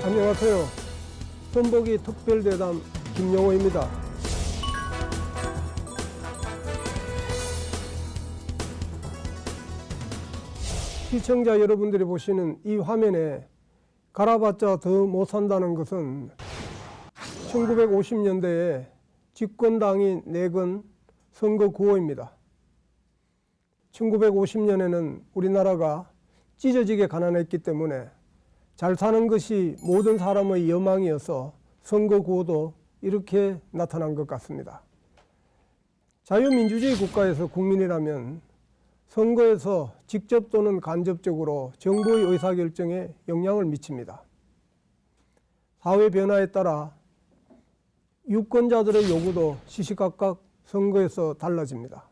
안녕하세요. 선보기 특별대담 김용호입니다. 시청자 여러분들이 보시는 이 화면에 갈아봤자 더 못 산다는 것은 1950년대에 집권당이 내건 선거 구호입니다. 1950년에는 우리나라가 찢어지게 가난했기 때문에 잘 사는 것이 모든 사람의 여망이어서 선거 구호도 이렇게 나타난 것 같습니다. 자유민주주의 국가에서 국민이라면 선거에서 직접 또는 간접적으로 정부의 의사결정에 영향을 미칩니다. 사회 변화에 따라 유권자들의 요구도 시시각각 선거에서 달라집니다.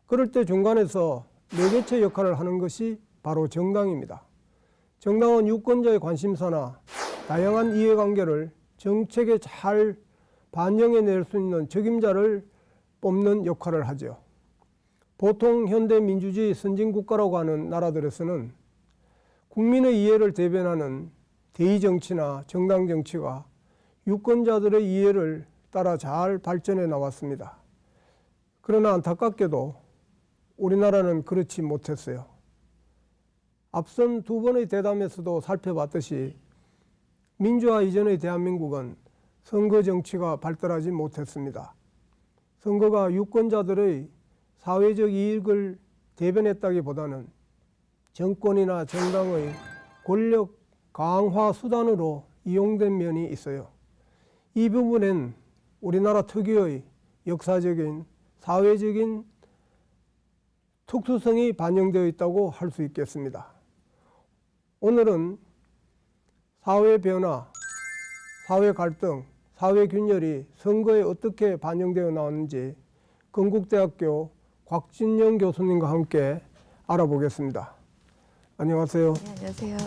그럴 때 중간에서 매개체 역할을 하는 것이 바로 정당입니다. 정당은 유권자의 관심사나 다양한 이해관계를 정책에 잘 반영해낼 수 있는 적임자를 뽑는 역할을 하죠. 보통 현대 민주주의 선진국가라고 하는 나라들에서는 국민의 이해를 대변하는 대의정치나 정당정치가 유권자들의 이해를 따라 잘 발전해 나왔습니다. 그러나 안타깝게도 우리나라는 그렇지 못했어요. 앞선 두 번의 대담에서도 살펴봤듯이 민주화 이전의 대한민국은 선거 정치가 발달하지 못했습니다. 선거가 유권자들의 사회적 이익을 대변했다기보다는 정권이나 정당의 권력 강화 수단으로 이용된 면이 있어요. 이 부분엔 우리나라 특유의 역사적인 사회적인 특수성이 반영되어 있다고 할 수 있겠습니다. 오늘은 사회 변화, 사회 갈등, 사회 균열이 선거에 어떻게 반영되어 나왔는지 건국대학교 곽진영 교수님과 함께 알아보겠습니다. 안녕하세요. 네, 안녕하세요.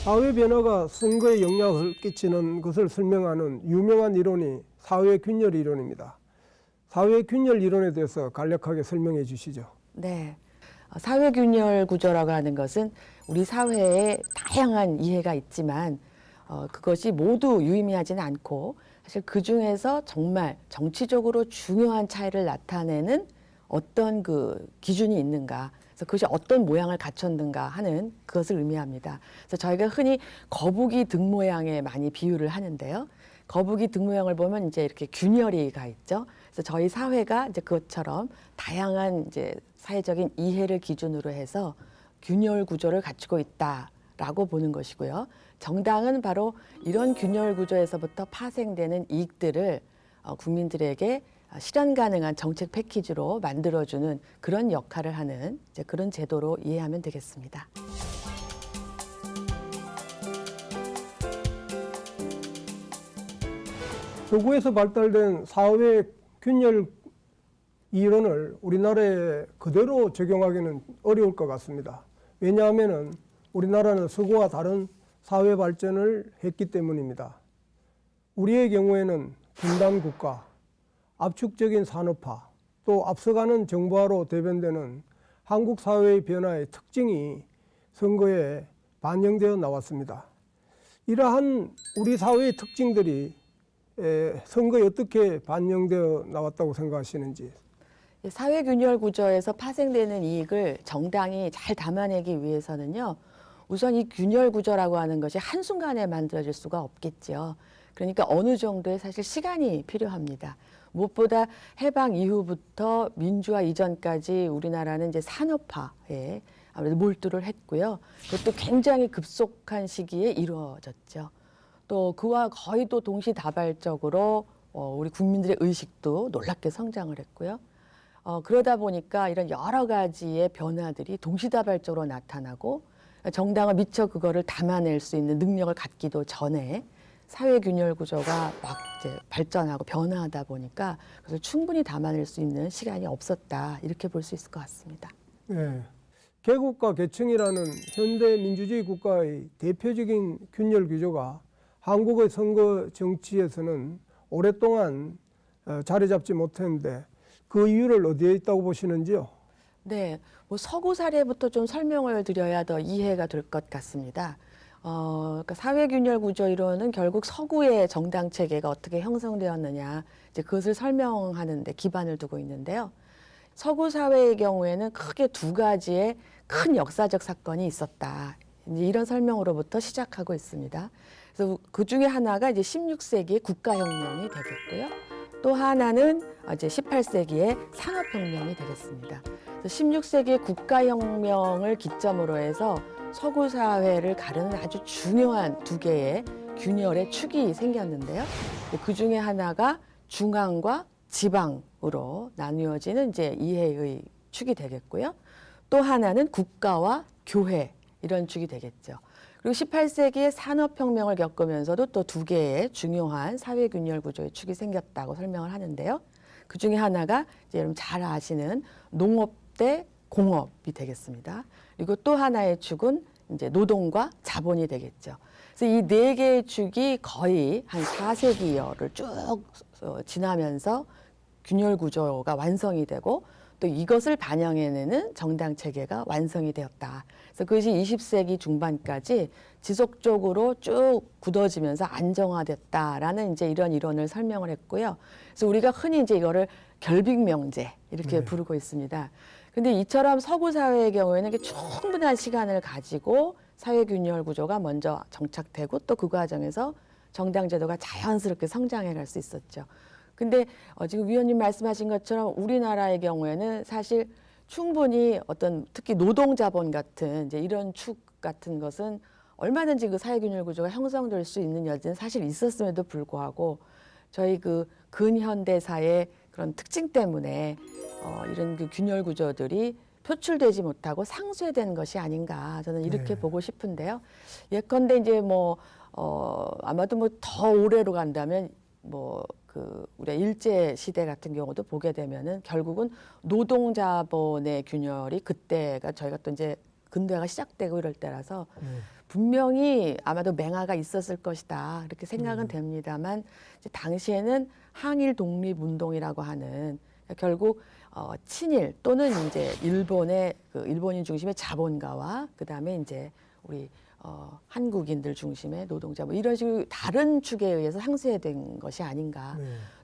사회 변화가 선거에 영향을 끼치는 것을 설명하는 유명한 이론이 사회균열 이론입니다. 사회균열 이론에 대해서 간략하게 설명해 주시죠. 네. 사회균열 구조라고 하는 것은 우리 사회에 다양한 이해가 있지만 그것이 모두 유의미하지는 않고 사실 그 중에서 정말 정치적으로 중요한 차이를 나타내는 어떤 그 기준이 있는가, 그래서 그것이 어떤 모양을 갖췄는가 하는 그것을 의미합니다. 그래서 저희가 흔히 거북이 등 모양에 많이 비유를 하는데요. 거북이 등 모양을 보면 이제 이렇게 균열이 가 있죠. 그래서 저희 사회가 이제 그것처럼 다양한 이제 사회적인 이해를 기준으로 해서 균열 구조를 갖추고 있다라고 보는 것이고요. 정당은 바로 이런 균열 구조에서부터 파생되는 이익들을 국민들에게 실현 가능한 정책 패키지로 만들어주는 그런 역할을 하는 이제 그런 제도로 이해하면 되겠습니다. 서구에서 발달된 사회 균열 이론을 우리나라에 그대로 적용하기는 어려울 것 같습니다. 왜냐하면 우리나라는 서구와 다른 사회 발전을 했기 때문입니다. 우리의 경우에는 분단 국가, 압축적인 산업화, 또 앞서가는 정부화로 대변되는 한국 사회의 변화의 특징이 선거에 반영되어 나왔습니다. 이러한 우리 사회의 특징들이 선거에 어떻게 반영되어 나왔다고 생각하시는지. 사회균열 구조에서 파생되는 이익을 정당이 잘 담아내기 위해서는요. 우선 이 균열 구조라고 하는 것이 한순간에 만들어질 수가 없겠죠. 그러니까 어느 정도의 사실 시간이 필요합니다. 무엇보다 해방 이후부터 민주화 이전까지 우리나라는 이제 산업화에 아무래도 몰두를 했고요. 그것도 굉장히 급속한 시기에 이루어졌죠. 또 그와 거의 또 동시다발적으로 우리 국민들의 의식도 놀랍게 성장을 했고요. 그러다 보니까 이런 여러 가지의 변화들이 동시다발적으로 나타나고 정당은 미처 그거를 담아낼 수 있는 능력을 갖기도 전에 사회균열 구조가 막 이제 발전하고 변화하다 보니까 그것을 충분히 담아낼 수 있는 시간이 없었다, 이렇게 볼 수 있을 것 같습니다. 네. 계급과 계층이라는 현대 민주주의 국가의 대표적인 균열 구조가 한국의 선거 정치에서는 오랫동안 자리 잡지 못했는데 그 이유를 어디에 있다고 보시는지요? 네, 뭐 서구 사례부터 좀 설명을 드려야 더 이해가 될 것 같습니다. 그러니까 사회균열 구조 이론은 결국 서구의 정당 체계가 어떻게 형성되었느냐, 이제 그것을 설명하는 데 기반을 두고 있는데요. 서구 사회의 경우에는 크게 두 가지의 큰 역사적 사건이 있었다. 이제 이런 설명으로부터 시작하고 있습니다. 그래서 그 중에 하나가 이제 16세기의 국가혁명이 되겠고요. 또 하나는 이제 18세기의 산업혁명이 되겠습니다. 16세기의 국가혁명을 기점으로 해서 서구 사회를 가르는 아주 중요한 두 개의 균열의 축이 생겼는데요. 그 중에 하나가 중앙과 지방으로 나누어지는 이제 이해의 축이 되겠고요. 또 하나는 국가와 교회 이런 축이 되겠죠. 그리고 18세기의 산업혁명을 겪으면서도 또 두 개의 중요한 사회균열 구조의 축이 생겼다고 설명을 하는데요. 그 중에 하나가 이제 여러분 잘 아시는 농업 대 공업이 되겠습니다. 그리고 또 하나의 축은 이제 노동과 자본이 되겠죠. 그래서 이 네 개의 축이 거의 한 4세기여를 쭉 지나면서 균열 구조가 완성이 되고 또 이것을 반영해내는 정당 체계가 완성이 되었다. 그래서 그것이 20세기 중반까지 지속적으로 쭉 굳어지면서 안정화됐다라는 이제 이런 이론을 설명을 했고요. 그래서 우리가 흔히 이제 이거를 결빅명제 이렇게 부르고 있습니다. 근데 이처럼 서구 사회의 경우에는 충분한 시간을 가지고 사회균열 구조가 먼저 정착되고 또 그 과정에서 정당 제도가 자연스럽게 성장해 갈 수 있었죠. 근데 지금 위원님 말씀하신 것처럼 우리나라의 경우에는 사실 충분히 어떤 특히 노동자본 같은 이제 이런 축 같은 것은 얼마든지 그 사회균열 구조가 형성될 수 있는 여지는 사실 있었음에도 불구하고 저희 그 근현대사의 그런 특징 때문에 이런 그 균열 구조들이 표출되지 못하고 상쇄된 것이 아닌가 저는 이렇게 보고 싶은데요. 예컨대 이제 뭐 아마도 뭐 더 오래로 간다면 뭐 그 우리가 일제 시대 같은 경우도 보게 되면은 결국은 노동자본의 균열이 그때가 저희가 또 이제 근대화가 시작되고 이럴 때라서 분명히 아마도 맹화가 있었을 것이다 이렇게 생각은 됩니다만 이제 당시에는 항일 독립 운동이라고 하는 결국 친일 또는 이제 일본의 그 일본인 중심의 자본가와 그다음에 이제 우리 한국인들 중심의 노동자 뭐 이런 식으로 다른 축에 의해서 상쇄된 것이 아닌가.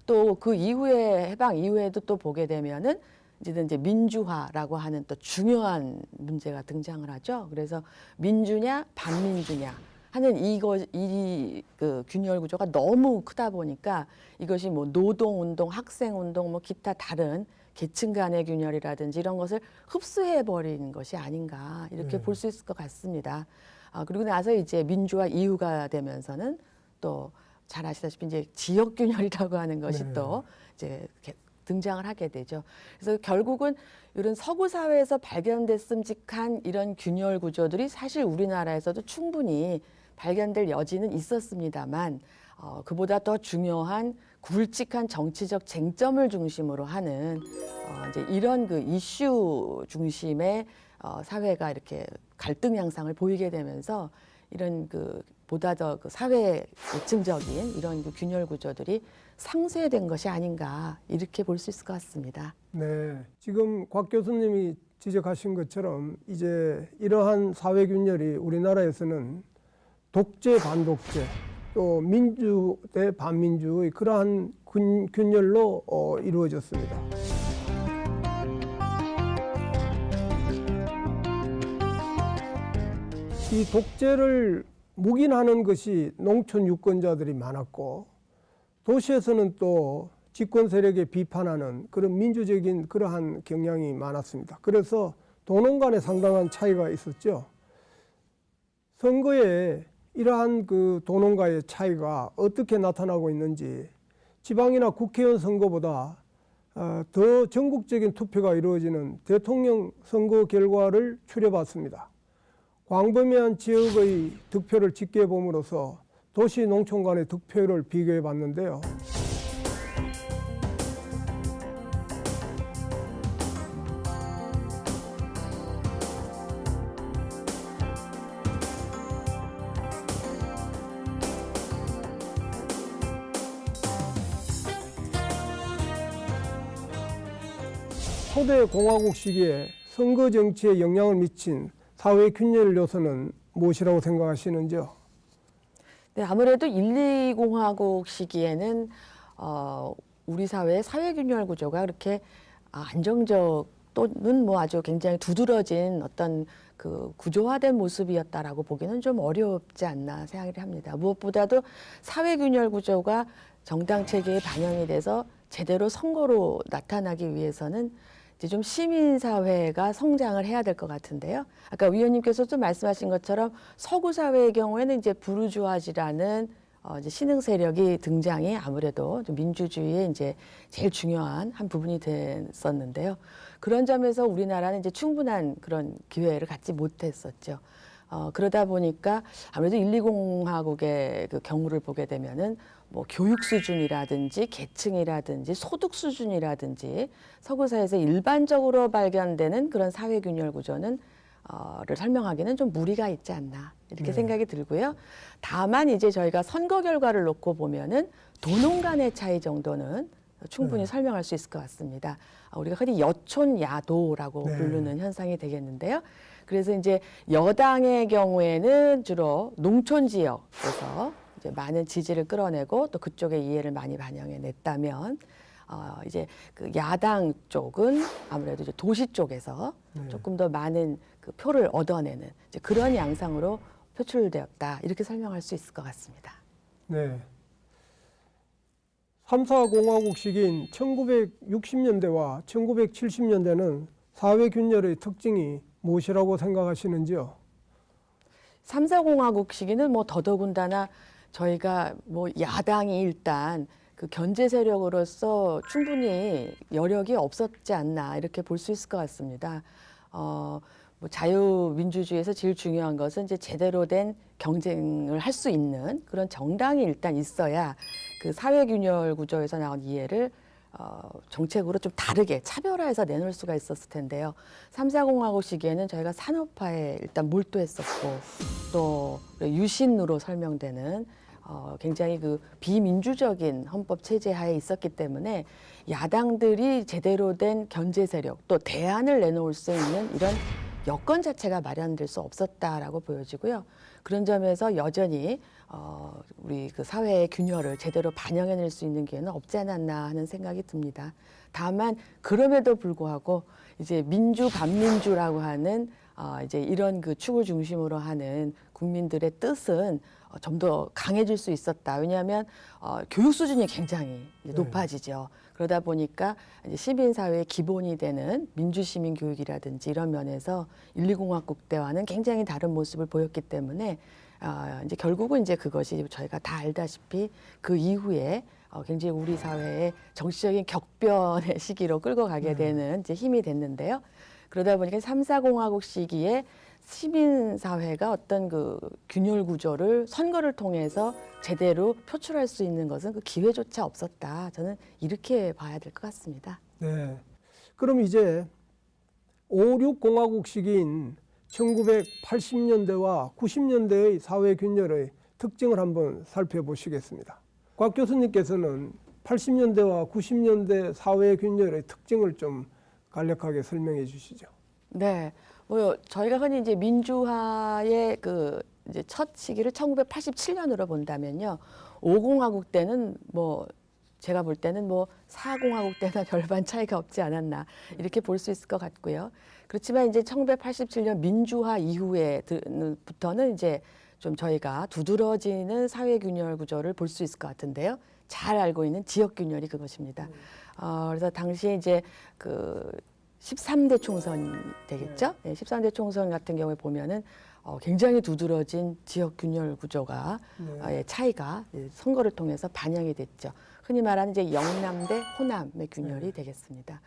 또 그 이후에 해방 이후에도 또 보게 되면은 이제 민주화라고 하는 또 중요한 문제가 등장을 하죠. 그래서 민주냐 반민주냐 하는 이 그 균열 구조가 너무 크다 보니까 이것이 뭐 노동 운동, 학생 운동, 뭐 기타 다른 계층 간의 균열이라든지 이런 것을 흡수해 버리는 것이 아닌가 이렇게 볼 수 있을 것 같습니다. 그리고 나서 이제 민주화 이후가 되면서는 또 잘 아시다시피 이제 지역 균열이라고 하는 것이 또 이제 등장을 하게 되죠. 그래서 결국은 이런 서구 사회에서 발견됐음직한 이런 균열 구조들이 사실 우리나라에서도 충분히 발견될 여지는 있었습니다만 그보다 더 중요한 굵직한 정치적 쟁점을 중심으로 하는 이제 이런 그 이슈 중심의 사회가 이렇게 갈등 양상을 보이게 되면서 이런 그 보다 더 그 사회 계층적인 이런 그 균열 구조들이 상쇄된 것이 아닌가 이렇게 볼 수 있을 것 같습니다. 네, 지금 곽 교수님이 지적하신 것처럼 이제 이러한 사회균열이 우리나라에서는 독재 반독재 또 민주 대 반민주의 그러한 균열로 이루어졌습니다. 이 독재를 묵인하는 것이 농촌 유권자들이 많았고 도시에서는 또 집권 세력에 비판하는 그런 민주적인 그러한 경향이 많았습니다. 그래서 도농 간에 상당한 차이가 있었죠. 선거에 이러한 그 도농과의 차이가 어떻게 나타나고 있는지 지방이나 국회의원 선거보다 더 전국적인 투표가 이루어지는 대통령 선거 결과를 추려봤습니다. 광범위한 지역의 득표를 집계해 봄으로써 도시 농촌 간의 득표율을 비교해 봤는데요. 초대 공화국 시기에 선거 정치에 영향을 미친 사회 균열 요소는 무엇이라고 생각하시는지요? 네, 아무래도 1~2공화국 시기에는 우리 사회의 사회균열 구조가 그렇게 안정적 또는 뭐 아주 굉장히 두드러진 어떤 그 구조화된 모습이었다라고 보기는 좀 어렵지 않나 생각을 합니다. 무엇보다도 사회균열 구조가 정당 체계에 반영이 돼서 제대로 선거로 나타나기 위해서는 이제 좀 시민사회가 성장을 해야 될 것 같은데요. 아까 위원님께서도 말씀하신 것처럼 서구 사회의 경우에는 이제 부르주아지라는 이제 신흥 세력이 등장이 아무래도 좀 민주주의의 이제 제일 중요한 한 부분이 됐었는데요. 그런 점에서 우리나라는 이제 충분한 그런 기회를 갖지 못했었죠. 그러다 보니까 아무래도 1~2공화국의 그 경우를 보게 되면은 뭐 교육 수준이라든지 계층이라든지 소득 수준이라든지 서구 사회에서 일반적으로 발견되는 그런 사회균열 구조는 를 설명하기는 좀 무리가 있지 않나 이렇게 생각이 들고요. 다만 이제 저희가 선거 결과를 놓고 보면은 도농 간의 차이 정도는 충분히 설명할 수 있을 것 같습니다. 우리가 흔히 여촌야도라고 부르는 현상이 되겠는데요. 그래서 이제 여당의 경우에는 주로 농촌 지역에서 이제 많은 지지를 끌어내고 또 그쪽의 이해를 많이 반영해 냈다면 이제 그 야당 쪽은 아무래도 이제 도시 쪽에서 조금 더 많은 그 표를 얻어내는 이제 그런 양상으로 표출되었다 이렇게 설명할 수 있을 것 같습니다. 네. 3·4공화국 시기인 1960년대와 1970년대는 사회균열의 특징이 무엇이라고 생각하시는지요? 3·4공화국 시기는 뭐 더더군다나 저희가 뭐 야당이 일단 그 견제 세력으로서 충분히 여력이 없었지 않나 이렇게 볼 수 있을 것 같습니다. 뭐 자유민주주의에서 제일 중요한 것은 이제 제대로 된 경쟁을 할 수 있는 그런 정당이 일단 있어야 그 사회균열 구조에서 나온 이해를 정책으로 좀 다르게 차별화해서 내놓을 수가 있었을 텐데요. 3·4공화국 시기에는 저희가 산업화에 일단 몰두했었고 또 유신으로 설명되는 굉장히 그 비민주적인 헌법 체제 하에 있었기 때문에 야당들이 제대로 된 견제 세력 또 대안을 내놓을 수 있는 이런 여건 자체가 마련될 수 없었다라고 보여지고요. 그런 점에서 여전히 우리 그 사회의 균열을 제대로 반영해낼 수 있는 기회는 없지 않았나 하는 생각이 듭니다. 다만 그럼에도 불구하고 이제 민주 반민주라고 하는 이제 이런 그 축을 중심으로 하는 국민들의 뜻은 좀 더 강해질 수 있었다. 왜냐하면 교육 수준이 굉장히 이제 높아지죠. 그러다 보니까 이제 시민사회의 기본이 되는 민주시민 교육이라든지 이런 면에서 1·2공화국 때와는 굉장히 다른 모습을 보였기 때문에 이제 결국은 이제 그것이 저희가 다 알다시피 그 이후에 굉장히 우리 사회의 정치적인 격변의 시기로 끌고 가게 되는 이제 힘이 됐는데요. 그러다 보니까 3·4공화국 시기에 시민사회가 어떤 그 균열 구조를 선거를 통해서 제대로 표출할 수 있는 것은 그 기회조차 없었다. 저는 이렇게 봐야 될 것 같습니다. 네. 그럼 이제 5·6공화국 시기인 1980년대와 90년대의 사회균열의 특징을 한번 살펴보시겠습니다. 곽 교수님께서는 80년대와 90년대 사회균열의 특징을 좀 간략하게 설명해 주시죠. 네. 뭐 저희가 흔히 이제 민주화의 그 이제 첫 시기를 1987년으로 본다면요. 5공화국 때는 뭐 제가 볼 때는 뭐 4공화국 때나 별반 차이가 없지 않았나 이렇게 볼 수 있을 것 같고요. 그렇지만 이제 1987년 민주화 이후에부터는 이제 좀 저희가 두드러지는 사회균열 구조를 볼 수 있을 것 같은데요. 잘 알고 있는 지역균열이 그것입니다. 그래서 당시에 이제 그 13대 총선 되겠죠? 네, 13대 총선 같은 경우에 보면은 굉장히 두드러진 지역 균열 구조가 차이가 선거를 통해서 반영이 됐죠. 흔히 말하는 이제 영남 대 호남의 균열이 되겠습니다.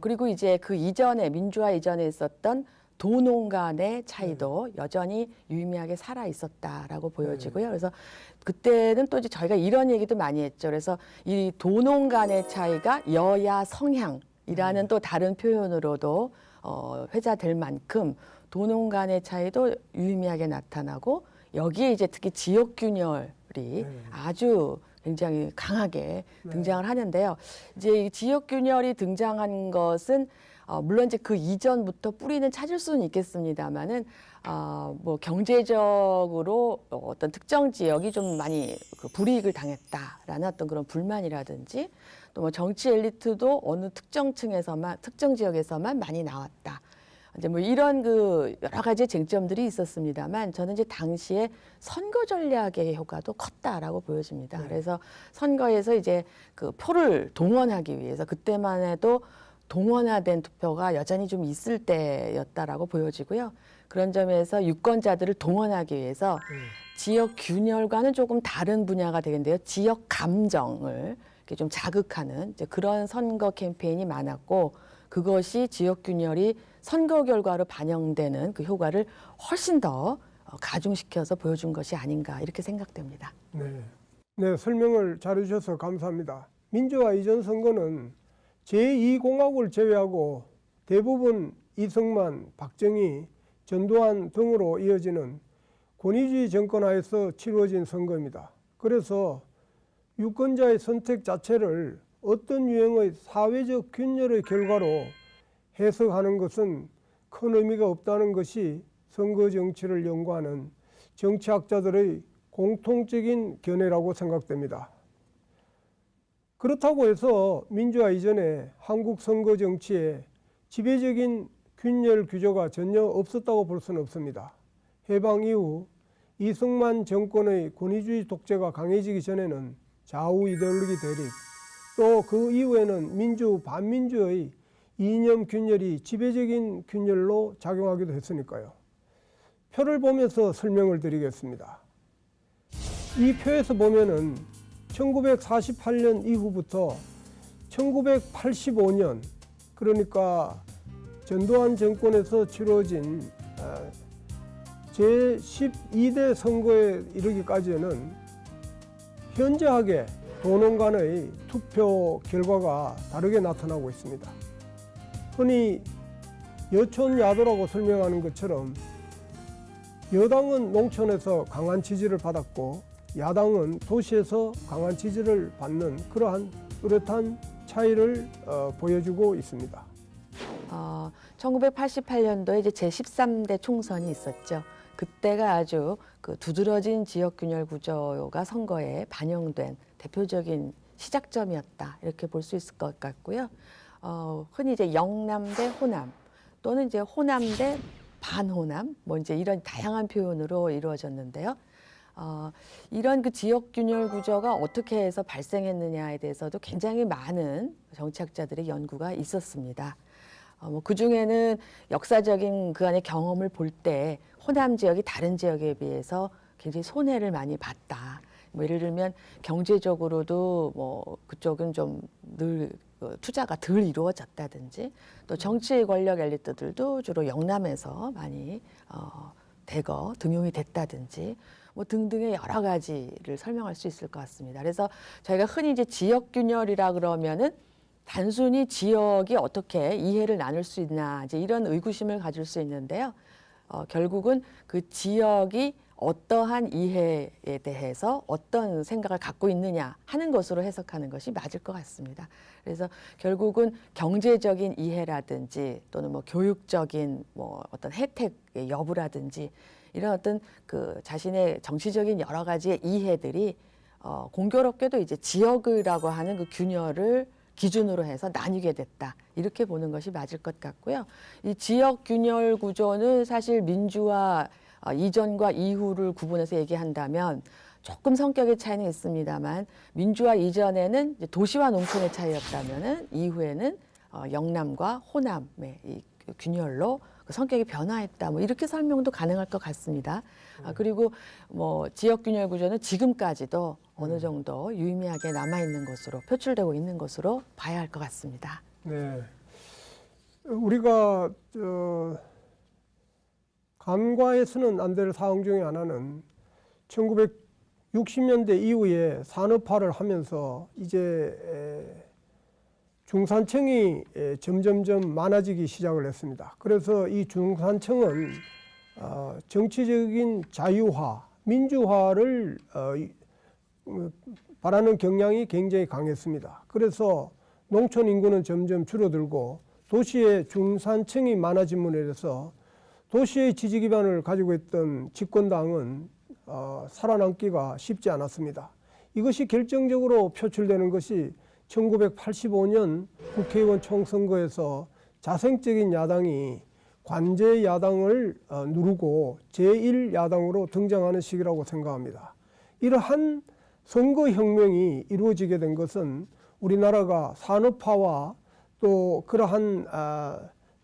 그리고 이제 그 이전에 민주화 이전에 있었던 도농 간의 차이도 여전히 유의미하게 살아 있었다라고 보여지고요. 그래서 그때는 또 이제 저희가 이런 얘기도 많이 했죠. 그래서 이 도농 간의 차이가 여야 성향이라는 또 다른 표현으로도 회자될 만큼 도농 간의 차이도 유의미하게 나타나고 여기에 이제 특히 지역 균열이 아주 굉장히 강하게 네. 등장을 하는데요. 이제 이 지역 균열이 등장한 것은 물론 이제 그 이전부터 뿌리는 찾을 수는 있겠습니다만은 뭐 경제적으로 어떤 특정 지역이 좀 많이 그 불이익을 당했다라는 어떤 그런 불만이라든지 또 뭐 정치 엘리트도 어느 특정 층에서만 특정 지역에서만 많이 나왔다. 이제 뭐 이런 그 여러 가지 쟁점들이 있었습니다만 저는 이제 당시에 선거 전략의 효과도 컸다라고 보여집니다. 네. 그래서 선거에서 이제 그 표를 동원하기 위해서 그때만 해도 동원화된 투표가 여전히 좀 있을 때였다라고 보여지고요. 그런 점에서 유권자들을 동원하기 위해서 지역 균열과는 조금 다른 분야가 되겠는데요. 지역 감정을 이렇게 좀 자극하는 이제 그런 선거 캠페인이 많았고 그것이 지역 균열이 선거 결과로 반영되는 그 효과를 훨씬 더 가중시켜서 보여준 것이 아닌가 이렇게 생각됩니다. 네. 네, 설명을 잘해주셔서 감사합니다. 민주화 이전 선거는 제2공화국을 제외하고 대부분 이승만, 박정희, 전두환 등으로 이어지는 권위주의 정권 하에서 치루어진 선거입니다. 그래서 유권자의 선택 자체를 어떤 유형의 사회적 균열의 결과로 해석하는 것은 큰 의미가 없다는 것이 선거 정치를 연구하는 정치학자들의 공통적인 견해라고 생각됩니다. 그렇다고 해서 민주화 이전에 한국 선거 정치에 지배적인 균열 구조가 전혀 없었다고 볼 수는 없습니다. 해방 이후 이승만 정권의 권위주의 독재가 강해지기 전에는 좌우 이데올로기 대립, 또 그 이후에는 민주, 반민주의 이념 균열이 지배적인 균열로 작용하기도 했으니까요. 표를 보면서 설명을 드리겠습니다. 이 표에서 보면은 1948년 이후부터 1985년, 그러니까 전두환 정권에서 치러진 제12대 선거에 이르기까지는 현저하게 도농 간의 투표 결과가 다르게 나타나고 있습니다. 흔히 여촌야도라고 설명하는 것처럼 여당은 농촌에서 강한 지지를 받았고 야당은 도시에서 강한 지지를 받는 그러한 뚜렷한 차이를 보여주고 있습니다. 1988년도에 이제 제13대 총선이 있었죠. 그때가 아주 그 두드러진 지역 균열 구조가 선거에 반영된 대표적인 시작점이었다 이렇게 볼 수 있을 것 같고요. 흔히 이제 영남 대 호남 또는 이제 호남 대 반호남 뭐 이제 이런 다양한 표현으로 이루어졌는데요. 이런 그 지역 균열 구조가 어떻게 해서 발생했느냐에 대해서도 굉장히 많은 정치학자들의 연구가 있었습니다. 그 중에는 역사적인 그 안의 경험을 볼 때 호남 지역이 다른 지역에 비해서 굉장히 손해를 많이 봤다. 뭐 예를 들면 경제적으로도 뭐 그쪽은 좀 늘 투자가 덜 이루어졌다든지 또 정치 권력 엘리트들도 주로 영남에서 많이 대거 등용이 됐다든지 뭐 등등의 여러 가지를 설명할 수 있을 것 같습니다. 그래서 저희가 흔히 이제 지역 균열이라 그러면은 단순히 지역이 어떻게 이해를 나눌 수 있나 이제 이런 의구심을 가질 수 있는데요. 결국은 그 지역이 어떠한 이해에 대해서 어떤 생각을 갖고 있느냐 하는 것으로 해석하는 것이 맞을 것 같습니다. 그래서 결국은 경제적인 이해라든지 또는 뭐 교육적인 뭐 어떤 혜택의 여부라든지 이런 어떤 그 자신의 정치적인 여러 가지의 이해들이 공교롭게도 이제 지역이라고 하는 그 균열을 기준으로 해서 나뉘게 됐다. 이렇게 보는 것이 맞을 것 같고요. 이 지역 균열 구조는 사실 민주화 이전과 이후를 구분해서 얘기한다면 조금 성격의 차이는 있습니다만 민주화 이전에는 이제 도시와 농촌의 차이였다면은 이후에는 영남과 호남의 이 균열로 그 성격이 변화했다. 뭐 이렇게 설명도 가능할 것 같습니다. 그리고 뭐 지역 균열 구조는 지금까지도 어느 정도 유의미하게 남아 있는 것으로 표출되고 있는 것으로 봐야 할 것 같습니다. 네, 우리가 간과해서는 안 될 사항 중에 하나는 1960년대 이후에 산업화를 하면서 이제 중산층이 점점점 많아지기 시작을 했습니다. 그래서 이 중산층은 정치적인 자유화, 민주화를 바라는 경향이 굉장히 강했습니다. 그래서 농촌 인구는 점점 줄어들고 도시의 중산층이 많아짐으로 인해서 도시의 지지 기반을 가지고 있던 집권당은 살아남기가 쉽지 않았습니다. 이것이 결정적으로 표출되는 것이 1985년 국회의원 총선거에서 자생적인 야당이 관제 야당을 누르고 제1야당으로 등장하는 시기라고 생각합니다. 이러한 선거혁명이 이루어지게 된 것은 우리나라가 산업화와 또 그러한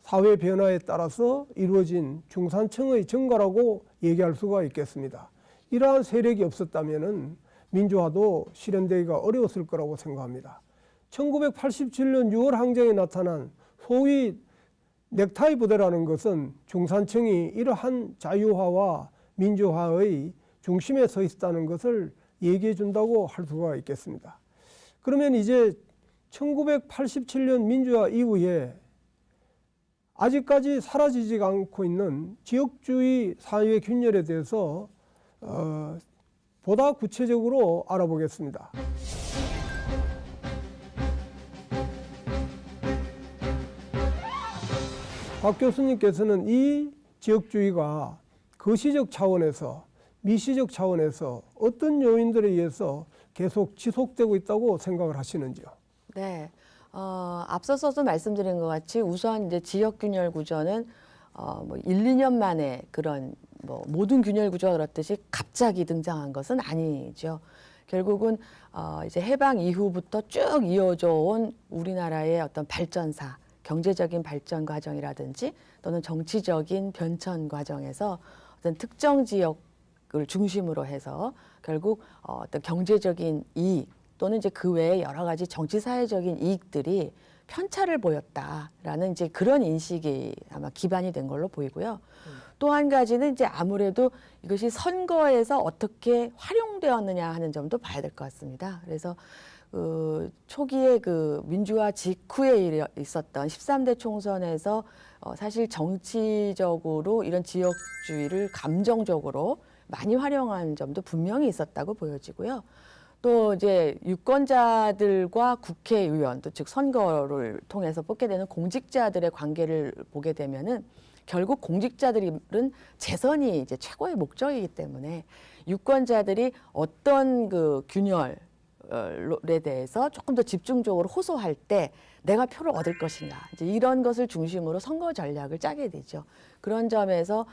사회 변화에 따라서 이루어진 중산층의 증가라고 얘기할 수가 있겠습니다. 이러한 세력이 없었다면 민주화도 실현되기가 어려웠을 거라고 생각합니다. 1987년 6월 항쟁에 나타난 소위 넥타이 부대라는 것은 중산층이 이러한 자유화와 민주화의 중심에 서 있다는 것을 얘기해 준다고 할 수가 있겠습니다. 그러면 이제 1987년 민주화 이후에 아직까지 사라지지 않고 있는 지역주의 사회 균열에 대해서 보다 구체적으로 알아보겠습니다. 박 교수님께서는 이 지역주의가 거시적 차원에서 미시적 차원에서 어떤 요인들에 의해서 계속 지속되고 있다고 생각을 하시는지요? 네. 앞서서도 말씀드린 것 같이 우선 이제 지역 균열 구조는 뭐 1, 2년 만에 그런 뭐 모든 균열 구조가 그렇듯이 갑자기 등장한 것은 아니죠. 결국은 이제 해방 이후부터 쭉 이어져 온 우리나라의 어떤 발전사, 경제적인 발전 과정이라든지 또는 정치적인 변천 과정에서 어떤 특정 지역을 중심으로 해서 결국 어떤 경제적인 이익 또는 이제 그 외에 여러 가지 정치 사회적인 이익들이 편차를 보였다라는 이제 그런 인식이 아마 기반이 된 걸로 보이고요. 또 한 가지는 이제 아무래도 이것이 선거에서 어떻게 활용되었느냐 하는 점도 봐야 될 것 같습니다. 그래서 초기에 그 민주화 직후에 있었던 13대 총선에서 사실 정치적으로 이런 지역주의를 감정적으로 많이 활용한 점도 분명히 있었다고 보여지고요. 또 이제 유권자들과 국회의원, 또 즉 선거를 통해서 뽑게 되는 공직자들의 관계를 보게 되면은 결국 공직자들은 재선이 이제 최고의 목적이기 때문에 유권자들이 어떤 그 균열에 대해서 조금 더 집중적으로 호소할 때 내가 표를 얻을 것인가 이제 이런 것을 중심으로 선거 전략을 짜게 되죠. 그런 점에서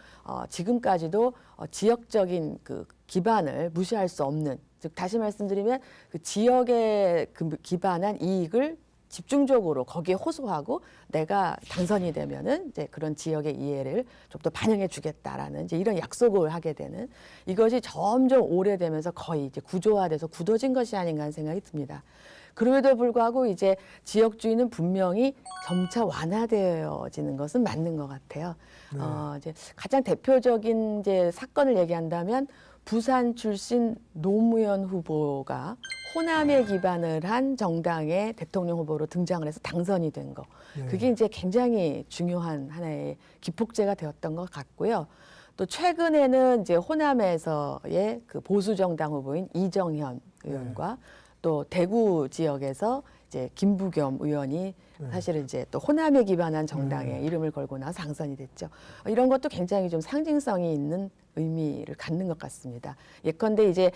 지금까지도 지역적인 그 기반을 무시할 수 없는, 즉 다시 말씀드리면 그 지역에 기반한 이익을 집중적으로 거기에 호소하고 내가 당선이 되면은 이제 그런 지역의 이해를 좀 더 반영해 주겠다라는 이제 이런 약속을 하게 되는, 이것이 점점 오래되면서 거의 이제 구조화돼서 굳어진 것이 아닌가 하는 생각이 듭니다. 그럼에도 불구하고 이제 지역주의는 분명히 점차 완화되어지는 것은 맞는 것 같아요. 네. 이제 가장 대표적인 이제 사건을 얘기한다면 부산 출신 노무현 후보가 호남에 기반을 한 정당의 대통령 후보로 등장을 해서 당선이 된 거. 네. 그게 이제 굉장히 중요한 하나의 기폭제가 되었던 것 같고요. 또 최근에는 이제 호남에서의 그 보수 정당 후보인 이정현 의원과 또 대구 지역에서 이제 김부겸 의원이 사실은 이제 또 호남에 기반한 정당의 이름을 걸고 나서 당선이 됐죠. 이런 것도 굉장히 좀 상징성이 있는 의미를 갖는 것 같습니다. 예컨대 이제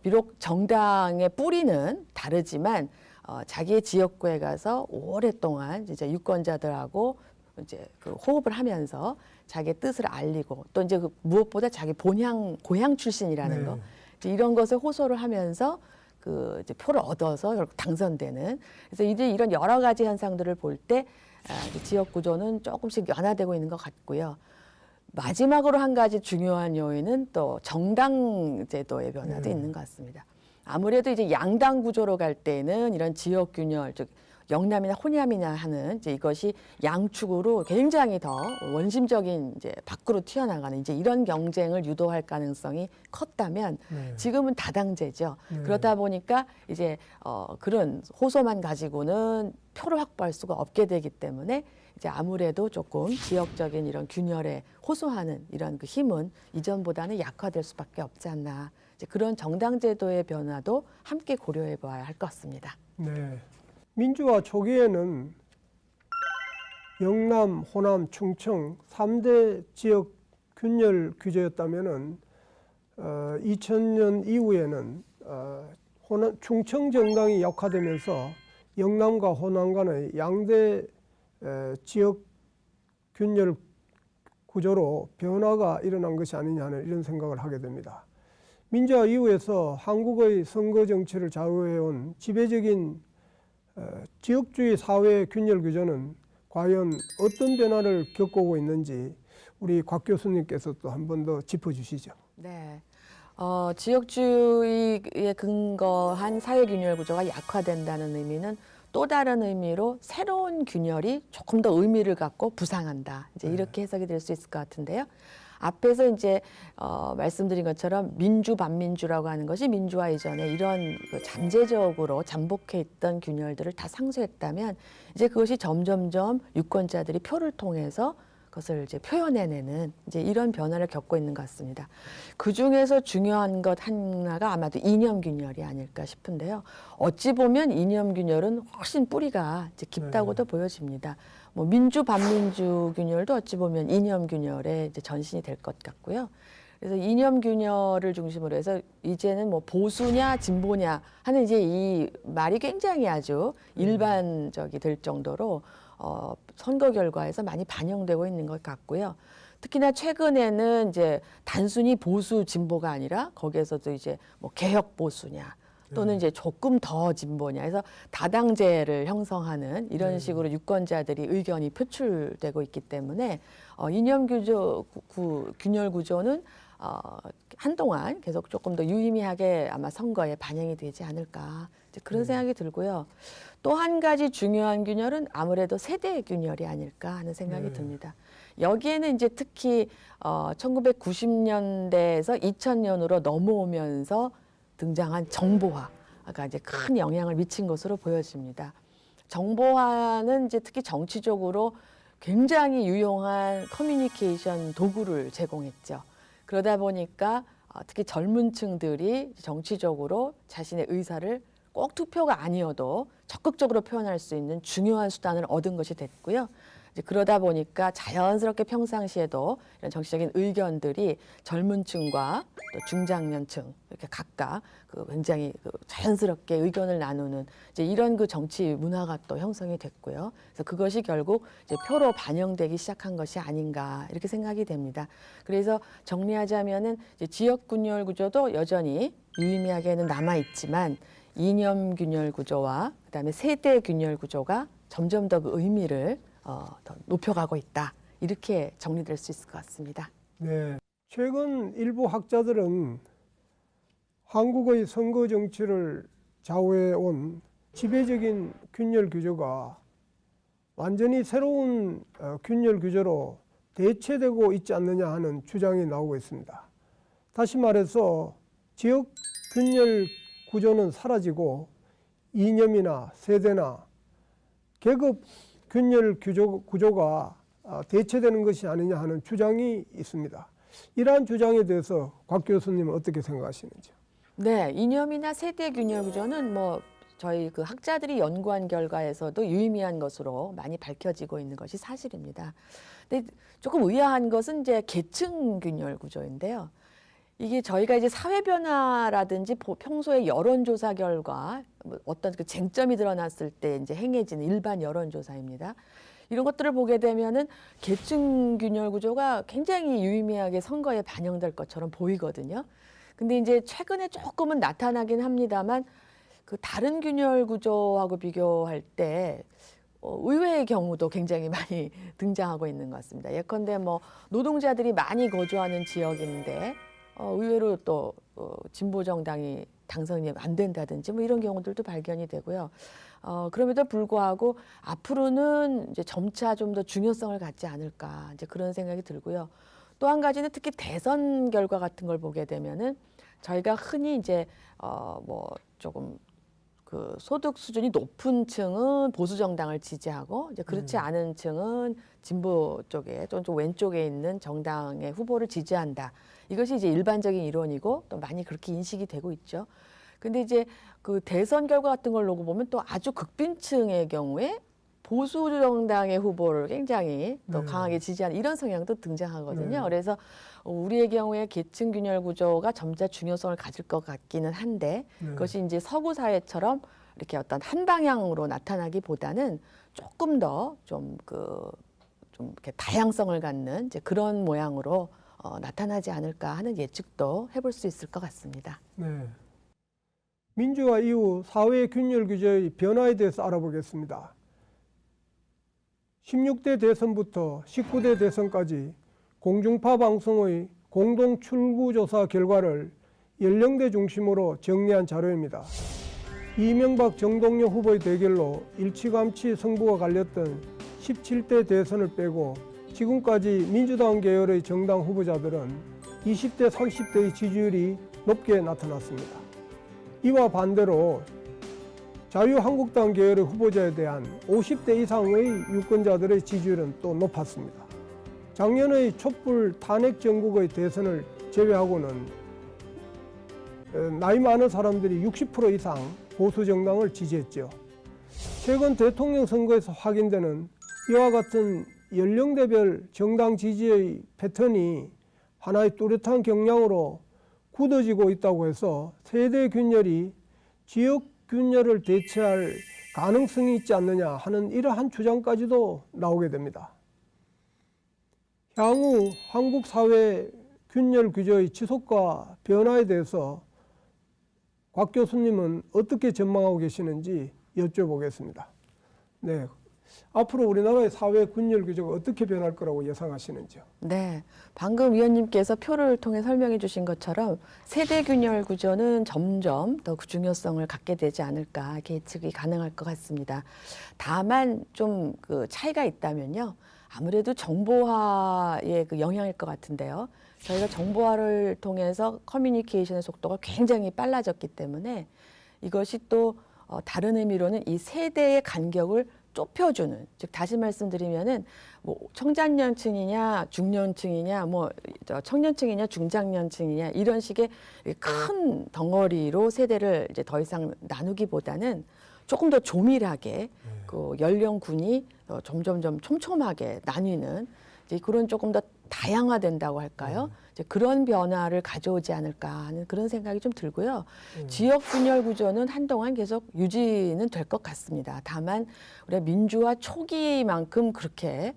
비록 정당의 뿌리는 다르지만 자기의 지역구에 가서 오랫동안 이제 유권자들하고 이제 그 호흡을 하면서 자기의 뜻을 알리고 또 이제 그 무엇보다 자기 고향 출신이라는 거 이런 것을 호소를 하면서 그 이제 표를 얻어서 결국 당선되는, 그래서 이제 이런 여러 가지 현상들을 볼 때 지역 구조는 조금씩 완화되고 있는 것 같고요. 마지막으로 한 가지 중요한 요인은 또 정당 제도의 변화도 있는 것 같습니다. 아무래도 이제 양당 구조로 갈 때는 이런 지역 균열, 즉 영남이나 호남이나 하는 이제 이것이 양축으로 굉장히 더 원심적인 이제 밖으로 튀어나가는 이제 이런 경쟁을 유도할 가능성이 컸다면 지금은 다당제죠. 그러다 보니까 이제 그런 호소만 가지고는 표를 확보할 수가 없게 되기 때문에 이제 아무래도 조금 지역적인 이런 균열에 호소하는 이런 그 힘은 이전보다는 약화될 수밖에 없지 않나. 이제 그런 정당 제도의 변화도 함께 고려해 봐야 할 것 같습니다. 네. 민주화 초기에는 영남, 호남, 충청 3대 지역 균열 규제였다면은 2000년 이후에는 충청 정당이 약화되면서 영남과 호남 간의 양대 지역 균열 구조로 변화가 일어난 것이 아니냐 하는 이런 생각을 하게 됩니다. 민주화 이후에서 한국의 선거 정치를 좌우해온 지배적인 지역주의 사회 균열 구조는 과연 어떤 변화를 겪고 있는지 우리 곽 교수님께서 또 한 번 더 짚어주시죠. 네. 지역주의에 근거한 사회균열 구조가 약화된다는 의미는 또 다른 의미로 새로운 균열이 조금 더 의미를 갖고 부상한다. 이제 이렇게 해석이 될 수 있을 것 같은데요. 앞에서 이제 말씀드린 것처럼 민주 반민주라고 하는 것이 민주화 이전에 이런 잠재적으로 잠복해 있던 균열들을 다 상쇄했다면 이제 그것이 점점점 유권자들이 표를 통해서 그것을 이제 표현해내는 이제 이런 변화를 겪고 있는 것 같습니다. 그 중에서 중요한 것 하나가 아마도 이념 균열이 아닐까 싶은데요. 어찌 보면 이념 균열은 훨씬 뿌리가 이제 깊다고도 보여집니다. 뭐 민주 반민주 균열도 어찌 보면 이념 균열의 이제 전신이 될 것 같고요. 그래서 이념 균열을 중심으로 해서 이제는 뭐 보수냐 진보냐 하는 이제 이 말이 굉장히 아주 일반적이 될 정도로 선거 결과에서 많이 반영되고 있는 것 같고요. 특히나 최근에는 이제 단순히 보수 진보가 아니라 거기에서도 이제 뭐 개혁 보수냐 또는 이제 조금 더 진보냐 해서 다당제를 형성하는 이런 식으로 유권자들이 의견이 표출되고 있기 때문에 이념 균열 구조는 한동안 계속 조금 더 유의미하게 아마 선거에 반영이 되지 않을까 이제 그런 생각이 들고요. 또 한 가지 중요한 균열은 아무래도 세대 균열이 아닐까 하는 생각이 듭니다. 여기에는 이제 특히 1990년대에서 2000년으로 넘어오면서 등장한 정보화가 이제 큰 영향을 미친 것으로 보여집니다. 정보화는 이제 특히 정치적으로 굉장히 유용한 커뮤니케이션 도구를 제공했죠. 그러다 보니까 특히 젊은 층들이 정치적으로 자신의 의사를 꼭 투표가 아니어도 적극적으로 표현할 수 있는 중요한 수단을 얻은 것이 됐고요. 이제 그러다 보니까 자연스럽게 평상시에도 이런 정치적인 의견들이 젊은 층과 또 중장년층 이렇게 각각 굉장히 자연스럽게 의견을 나누는 이제 이런 정치 문화가 또 형성이 됐고요. 그래서 그것이 결국 이제 표로 반영되기 시작한 것이 아닌가 이렇게 생각이 됩니다. 그래서 정리하자면은 이제 지역 균열 구조도 여전히 유의미하게는 남아 있지만 이념 균열 구조와 그다음에 세대 균열 구조가 점점 더 그 의미를 더 높여가고 있다. 이렇게 정리될 수 있을 것 같습니다. 네. 최근 일부 학자들은 한국의 선거 정치를 좌우해온 지배적인 균열 규제가 완전히 새로운 균열 규제로 대체되고 있지 않느냐 하는 주장이 나오고 있습니다. 다시 말해서 지역 균열 구조는 사라지고 이념이나 세대나 계급 균열 구조가 대체되는 것이 아니냐 하는 주장이 있습니다. 이러한 주장에 대해서 곽 교수님은 어떻게 생각하시는지요? 네, 이념이나 세대 균열 구조는 뭐 저희 그 학자들이 연구한 결과에서도 유의미한 것으로 많이 밝혀지고 있는 것이 사실입니다. 근데 조금 의아한 것은 이제 계층 균열 구조인데요. 이게 저희가 이제 사회 변화라든지 평소에 여론조사 결과 어떤 그 쟁점이 드러났을 때 이제 행해지는 일반 여론조사입니다. 이런 것들을 보게 되면은 계층 균열 구조가 굉장히 유의미하게 선거에 반영될 것처럼 보이거든요. 근데 이제 최근에 조금은 나타나긴 합니다만 그 다른 균열 구조하고 비교할 때 의외의 경우도 굉장히 많이 등장하고 있는 것 같습니다. 예컨대 뭐 노동자들이 많이 거주하는 지역인데 의외로 또 진보 정당이 당선이 안 된다든지 뭐 이런 경우들도 발견이 되고요. 그럼에도 불구하고 앞으로는 이제 점차 좀 더 중요성을 갖지 않을까 이제 그런 생각이 들고요. 또 한 가지는 특히 대선 결과 같은 걸 보게 되면은 저희가 흔히 이제 뭐 조금 그 소득 수준이 높은 층은 보수 정당을 지지하고 이제 그렇지 않은 층은 진보 쪽에 또는 좀 왼쪽에 있는 정당의 후보를 지지한다. 이것이 이제 일반적인 이론이고 또 많이 그렇게 인식이 되고 있죠. 근데 이제 그 대선 결과 같은 걸 놓고 보면 또 아주 극빈층의 경우에 보수 정당의 후보를 굉장히 또 강하게 지지하는 이런 성향도 등장하거든요. 그래서 우리의 경우에 계층 균열 구조가 점차 중요성을 가질 것 같기는 한데 그것이 이제 서구 사회처럼 이렇게 어떤 한 방향으로 나타나기보다는 조금 더 좀 이렇게 다양성을 갖는 이제 그런 모양으로 나타나지 않을까 하는 예측도 해볼 수 있을 것 같습니다. 네. 민주화 이후 사회 균열 규제의 변화에 대해서 알아보겠습니다. 16대 대선부터 19대 대선까지 공중파 방송의 공동 출구조사 결과를 연령대 중심으로 정리한 자료입니다. 이명박 정동영 후보의 대결로 일찌감치 승부가 갈렸던 17대 대선을 빼고 지금까지 민주당 계열의 정당 후보자들은 20대, 30대의 지지율이 높게 나타났습니다. 이와 반대로 자유한국당 계열의 후보자에 대한 50대 이상의 유권자들의 지지율은 또 높았습니다. 작년의 촛불 탄핵 정국의 대선을 제외하고는 나이 많은 사람들이 60% 이상 보수 정당을 지지했죠. 최근 대통령 선거에서 확인되는 이와 같은 연령대별 정당 지지의 패턴이 하나의 뚜렷한 경향으로 굳어지고 있다고 해서 세대 균열이 지역 균열을 대체할 가능성이 있지 않느냐 하는 이러한 주장까지도 나오게 됩니다. 향후 한국 사회 균열 규제의 지속과 변화에 대해서 곽 교수님은 어떻게 전망하고 계시는지 여쭤보겠습니다. 네, 앞으로 우리나라의 사회 균열 규제가 어떻게 변할 거라고 예상하시는지요? 네, 방금 위원님께서 표를 통해 설명해 주신 것처럼 세대 균열 구조는 점점 더 그 중요성을 갖게 되지 않을까 이렇게 예측이 가능할 것 같습니다. 다만 좀 그 차이가 있다면요. 아무래도 정보화의 그 영향일 것 같은데요. 저희가 정보화를 통해서 커뮤니케이션의 속도가 굉장히 빨라졌기 때문에 이것이 또 다른 의미로는 이 세대의 간격을 좁혀주는, 즉 다시 말씀드리면은 뭐 청장년층이냐 중년층이냐 뭐 청년층이냐 중장년층이냐 이런 식의 큰 덩어리로 세대를 이제 더 이상 나누기보다는 조금 더 조밀하게 그 연령군이 점점점 촘촘하게 나뉘는 이제 그런 조금 더 다양화된다고 할까요? 이제 그런 변화를 가져오지 않을까 하는 그런 생각이 좀 들고요. 지역 균열 구조는 한동안 계속 유지는 될 것 같습니다. 다만 우리가 민주화 초기만큼 그렇게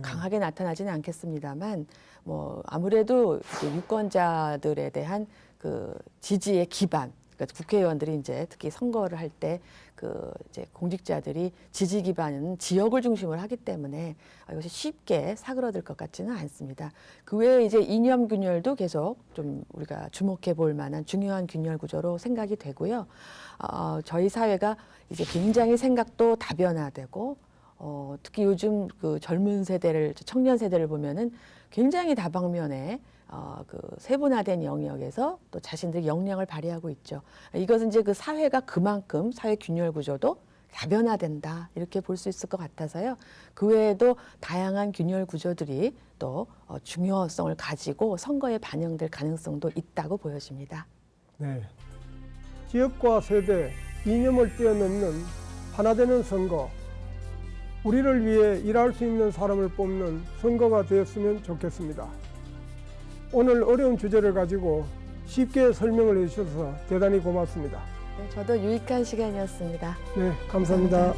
강하게 나타나지는 않겠습니다만, 뭐 아무래도 이제 유권자들에 대한 그 지지의 기반, 그러니까 국회의원들이 이제 특히 선거를 할 때 그 이제 공직자들이 지지 기반은 지역을 중심으로 하기 때문에 이것이 쉽게 사그러들 것 같지는 않습니다. 그 외에 이제 이념 균열도 계속 좀 우리가 주목해 볼 만한 중요한 균열 구조로 생각이 되고요. 저희 사회가 이제 굉장히 생각도 다변화되고 특히 요즘 그 젊은 세대를 청년 세대를 보면은 굉장히 다방면에 그 세분화된 영역에서 또 자신들의 역량을 발휘하고 있죠. 이것은 이제 그 사회가 그만큼 사회 균열 구조도 다변화된다 이렇게 볼 수 있을 것 같아서요. 그 외에도 다양한 균열 구조들이 또 중요성을 가지고 선거에 반영될 가능성도 있다고 보여집니다. 네, 지역과 세대, 이념을 뛰어넘는 하나 되는 선거, 우리를 위해 일할 수 있는 사람을 뽑는 선거가 되었으면 좋겠습니다. 오늘 어려운 주제를 가지고 쉽게 설명을 해주셔서 대단히 고맙습니다. 네, 저도 유익한 시간이었습니다. 네, 감사합니다.